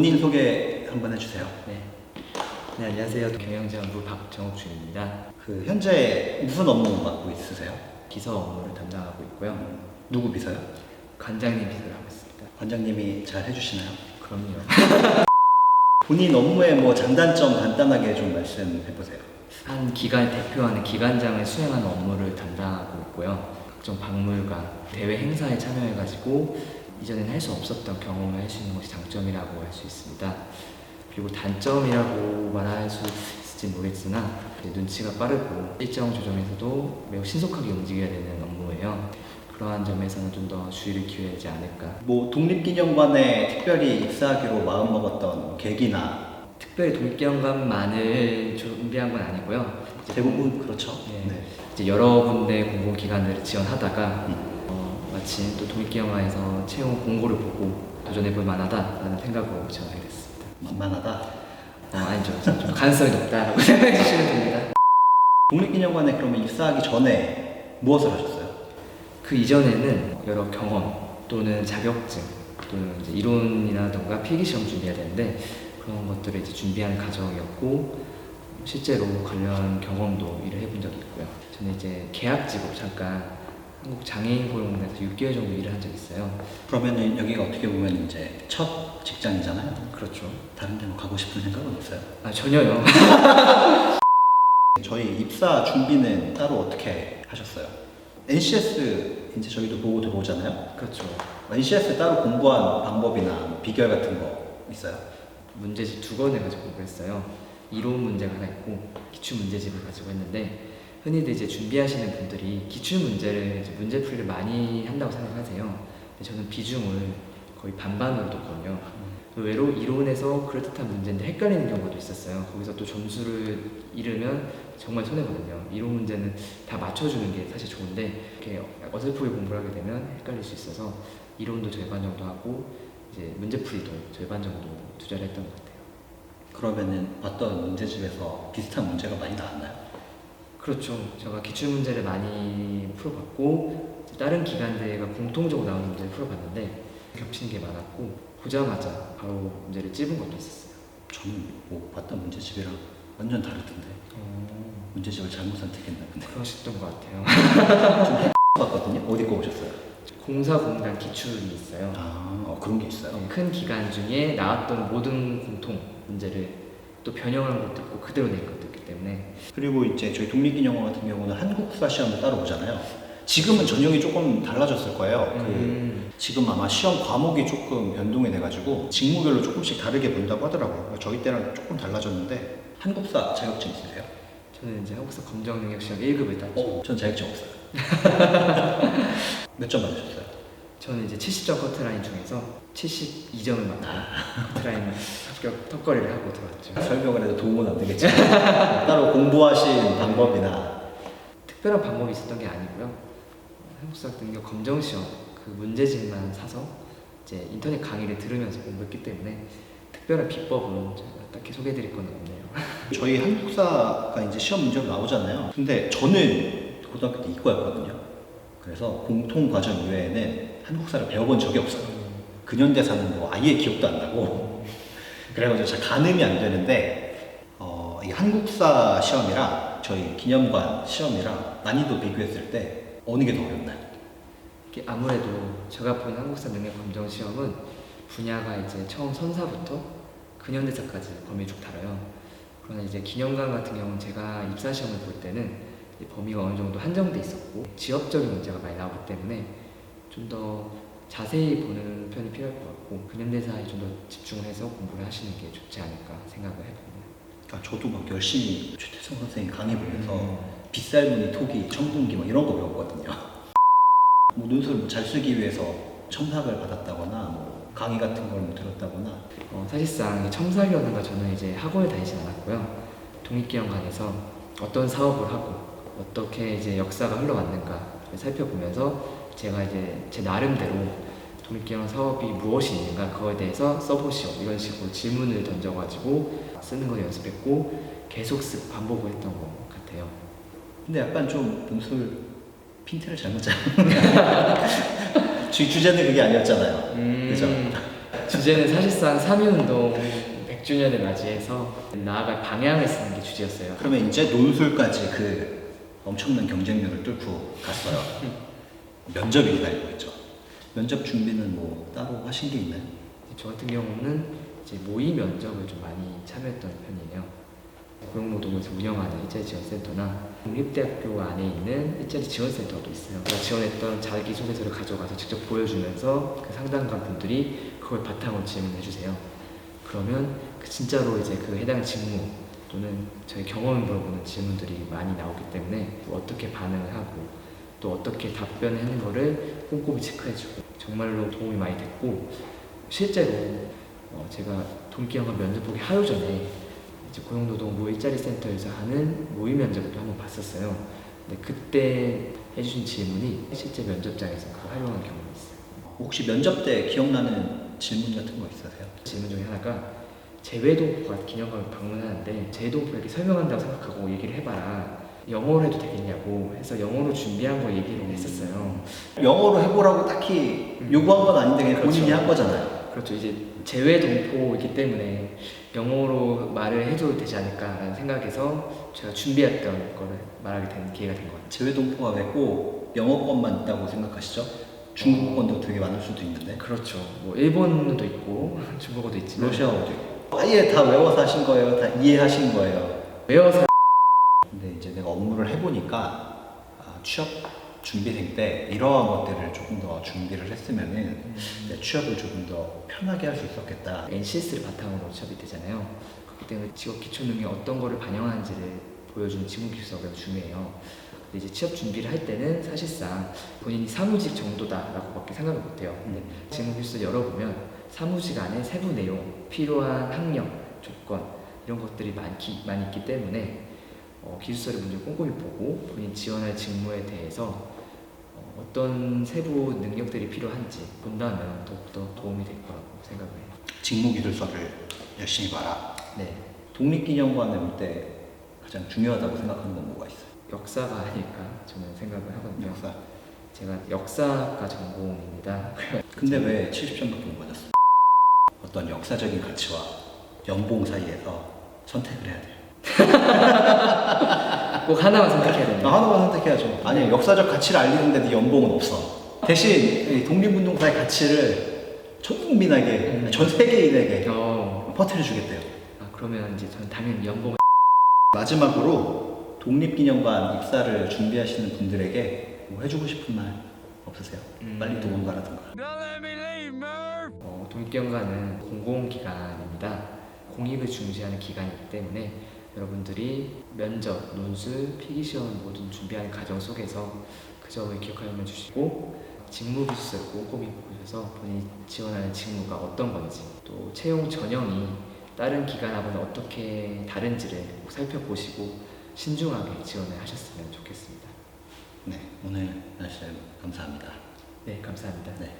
본인 소개 한번 해주세요. 네, 안녕하세요. 경영지원부 박정욱준입니다. 현재 무슨 업무 맡고 있으세요? 비서 업무를 담당하고 있고요. 누구 비서요? 관장님 비서를 하고 있습니다. 관장님이 잘 해주시나요? 그럼요. 본인 업무의 장단점 간단하게 좀 말씀해보세요. 한 기관을 대표하는 기관장을 수행하는 업무를 담당하고 있고요. 각종 박물관, 대회 행사에 참여해가지고 이전에는 할 수 없었던 경험을 할 수 있는 것이 장점이라고 할 수 있습니다. 그리고 단점이라고 말할 수 있을지 모르겠으나 눈치가 빠르고 일정 조정에서도 매우 신속하게 움직여야 되는 업무예요. 그러한 점에서는 좀 더 주의를 기울여야 되지 않을까. 독립기념관에 특별히 입사하기로 마음먹었던 계기나 특별히 독립기념관만을 준비한 건 아니고요. 대부분 그렇죠. 네. 이제 여러 군데 공공기관들을 지원하다가 마침 또 독립기념관에서 채용 공고를 보고 도전해볼 만하다라는 생각으로 지원하게 됐습니다. 만만하다? 아니죠. 좀 가능성이 높다라고 생각해 주시면 됩니다. 독립기념관에 그러면 입사하기 전에 무엇을 하셨어요? 그 이전에는 여러 경험 또는 자격증 또는 이제 이론이라던가 필기시험 준비해야 되는데 그런 것들을 이제 준비하는 과정이었고 실제로 관련 경험도 일을 해본 적이 있고요. 저는 이제 계약직으로 잠깐 한국장애인고용공단에서 6개월 정도 일을 한 적이 있어요. 그러면 여기가 어떻게 보면 이제 첫 직장이잖아요. 그렇죠. 다른 데로 가고 싶은 생각은 없어요? 전혀요. 저희 입사 준비는 따로 어떻게 하셨어요? NCS 이제 저희도 보고 들어오잖아요. 그렇죠. NCS 따로 공부한 방법이나 비결 같은 거 있어요? 문제집 2권을 가지고 공부했어요. 이론 문제가 하나 있고 기출 문제집을 가지고 했는데 흔히들 이제 준비하시는 분들이 기출 문제를 이제 문제풀이를 많이 한다고 생각하세요. 근데 저는 비중을 거의 반반으로 뒀거든요. 의외로 이론에서 그럴듯한 문제인데 헷갈리는 경우도 있었어요. 거기서 또 점수를 잃으면 정말 손해거든요. 이론 문제는 다 맞춰주는 게 사실 좋은데 이렇게 어설프게 공부를 하게 되면 헷갈릴 수 있어서 이론도 절반 정도 하고 이제 문제풀이도 절반 정도 투자를 했던 것 같아요. 그러면은 봤던 문제집에서 비슷한 문제가 많이 나왔나요? 그렇죠. 제가 기출 문제를 많이 풀어봤고 다른 기관들과 공통적으로 나오는 문제를 풀어봤는데 겹치는 게 많았고 보자마자 바로 문제를 찝은 것도 있었어요. 저는 봤던 문제집이랑 완전 다르던데 문제집을 잘못 선택했나 본데. 그러셨던 것 같아요. 봤거든요. 어디 거 보셨어요? 공사공단 기출이 있어요. 그런 게 있어요? 큰 기관 중에 나왔던 모든 공통 문제를 또 변형한 것도 있고 그대로 낸 것도 있기 때문에. 그리고 이제 저희 독립기념관 같은 경우는 한국사 시험도 따로 보잖아요. 지금은 전형이 조금 달라졌을 거예요. 지금 아마 시험 과목이 조금 변동이 돼가지고 직무별로 조금씩 다르게 본다고 하더라고요. 저희 때랑 조금 달라졌는데. 한국사 자격증 있으세요? 저는 이제 한국사 검정 능력 시험 1급을 땄죠. 전 자격증 없어요. 몇 점 받으셨어요? 저는 이제 70점 커트라인 중에서 72점을 맞고 커트라인 합격 턱걸이를 하고 들어왔죠. 설명을 해도 도움은 안 되겠지만 따로 공부하신 방법이나 특별한 방법이 있었던 게 아니고요. 한국사 능력 검정 시험 그 문제집만 사서 이제 인터넷 강의를 들으면서 공부했기 때문에 특별한 비법은 제가 딱히 소개해드릴 건 없네요. 저희 한국사가 이제 시험 문제로 나오잖아요. 근데 저는 고등학교 때 이과였거든요. 그래서 공통 과정 이외에는 한국사를 배워본 적이 없어요. 근현대사는 아예 기억도 안 나고 그래가지고 잘 가늠이 안 되는데 이 한국사 시험이랑 저희 기념관 시험이랑 난이도 비교했을 때 어느 게 더 어렵나요? 이게 아무래도 제가 본 한국사 능력 검정 시험은 분야가 이제 처음 선사부터 근현대사까지 범위 쭉 다뤄요. 그러나 이제 기념관 같은 경우는 제가 입사 시험을 볼 때는 범위가 어느 정도 한정돼 있었고 지역적인 문제가 많이 나오기 때문에 좀 더 자세히 보는 편이 필요할 것 같고 근현대사에 좀 더 집중을 해서 공부를 하시는 게 좋지 않을까 생각을 해봅니다. 저도 열심히 최태성 선생님 강의 보면서 빗살무늬, 토기, 청동기 이런 거 배웠거든요. 논술 잘 쓰기 위해서 첨삭을 받았다거나 강의 같은 걸 들었다거나. 사실상 첨삭이라든가 저는 이제 학원을 다니진 않았고요. 독립기념관에서 어떤 사업을 하고 어떻게 이제 역사가 흘러왔는가 살펴보면서 제가 이제 제 나름대로 독립기념관 사업이 무엇이 있는가 그거에 대해서 써보시오 이런 식으로 질문을 던져가지고 쓰는 걸 연습했고 계속 반복을 했던 것 같아요. 근데 약간 좀 논술 핀트를 잘못 잡은 주제는 그게 아니었잖아요. 그죠? 주제는 사실상 3.1운동 100주년을 맞이해서 나아갈 방향을 쓰는 게 주제였어요. 그러면 이제 논술까지 그 엄청난 경쟁력을 뚫고 갔어요. 면접이 기다리고 있죠. 면접 준비는 뭐 따로 하신 게 있나요? 저 같은 경우는 이제 모의 면접을 좀 많이 참여했던 편이에요. 고용노동부에서 운영하는 일자리 지원센터나 국립대학교 안에 있는 일자리 지원센터도 있어요. 제가 지원했던 자기소개서를 가져가서 직접 보여주면서 그 상담관 분들이 그걸 바탕으로 질문해 주세요. 그러면 진짜로 이제 그 해당 직무 또는 저희 경험을 물어보는 질문들이 많이 나오기 때문에 어떻게 반응을 하고 또 어떻게 답변을 하는 거를 꼼꼼히 체크해주고 정말로 도움이 많이 됐고 실제로 제가 동기영화 면접 보기 하루 전에 이제 고용노동부 일자리센터에서 하는 모의 면접을 또 한번 봤었어요. 근데 그때 해주신 질문이 실제 면접장에서 그걸 활용한 경험이 있어요. 혹시 면접 때 기억나는 질문 같은 거 있으세요? 질문 중에 하나가 재외동포가 기념관을 방문하는데 재외동포에게 설명한다고 생각하고 얘기를 해봐라. 영어로 해도 되겠냐고 해서 영어로 준비한 거 얘기를 했었어요. 영어로 해보라고 딱히 요구한 건 아닌데 그냥 본인이 그렇죠. 한 거잖아요. 그렇죠. 이제 재외동포이기 때문에 영어로 말을 해줘도 되지 않을까라는 생각에서 제가 준비했던 거를 말하게 된 기회가 된 것 같아요. 재외동포가 왜 꼭 영어권만 있다고 생각하시죠? 중국어권도 되게 많을 수도 있는데 그렇죠. 뭐 일본어도 있고 중국어도 있지만 러시아어도 있고 아예 다 외워서 하신 거예요? 다 이해하신 거예요? 외워서 근데 이제 내가 업무를 해보니까 취업 준비생 때 이러한 것들을 조금 더 준비를 했으면은 내 취업을 조금 더 편하게 할 수 있었겠다. NCS를 바탕으로 취업이 되잖아요. 그렇기 때문에 직업 기초 능력 어떤 거를 반영하는지를 보여주는 지문 기술서가 매우 중요해요. 근데 이제 취업 준비를 할 때는 사실상 본인이 사무직 정도다라고밖에 생각을 못해요. 근데 지문 기술서 열어보면 사무직 안에 세부 내용, 필요한 학력, 조건 이런 것들이 많이 있기 때문에 기술서를 먼저 꼼꼼히 보고 본인 지원할 직무에 대해서 어떤 세부 능력들이 필요한지 본다면 더욱더 도움이 될 거라고 생각을 해요. 직무기술서를 열심히 봐라. 네, 독립기념관에 올 때 가장 중요하다고 생각하는 건 뭐가 있어요? 역사가 아닐까 저는 생각을 하거든요. 역사. 제가 역사과 전공입니다. 근데 왜 70점밖에 못 맞았어? 어떤 역사적인 가치와 연봉 사이에서 선택을 해야 돼요. 꼭 하나만 선택해야 됩니다. 하나만 선택해야죠. 아니 역사적 가치를 알리는데 네 연봉은 없어. 대신 이 독립운동사의 가치를 전 국민에게, 전 세계인에게 퍼뜨려 주겠대요. 그러면 이제 저는 당연히 연봉을 마지막으로 독립기념관 입사를 준비하시는 분들에게 뭐 해주고 싶은 말 없으세요? 빨리 도망가라든가. 독립기념관은 공공기관입니다. 공익을 중시하는 기관이기 때문에 여러분들이 면접, 논술, 필기시험 모든 준비하는 과정 속에서 그 점을 기억하여 주시고 직무기술서를 꼼꼼히 보셔서 본인이 지원하는 직무가 어떤 건지 또 채용 전형이 다른 기관하고는 어떻게 다른지를 꼭 살펴보시고 신중하게 지원을 하셨으면 좋겠습니다. 네, 오늘 말씀 감사합니다. 네, 감사합니다. 네.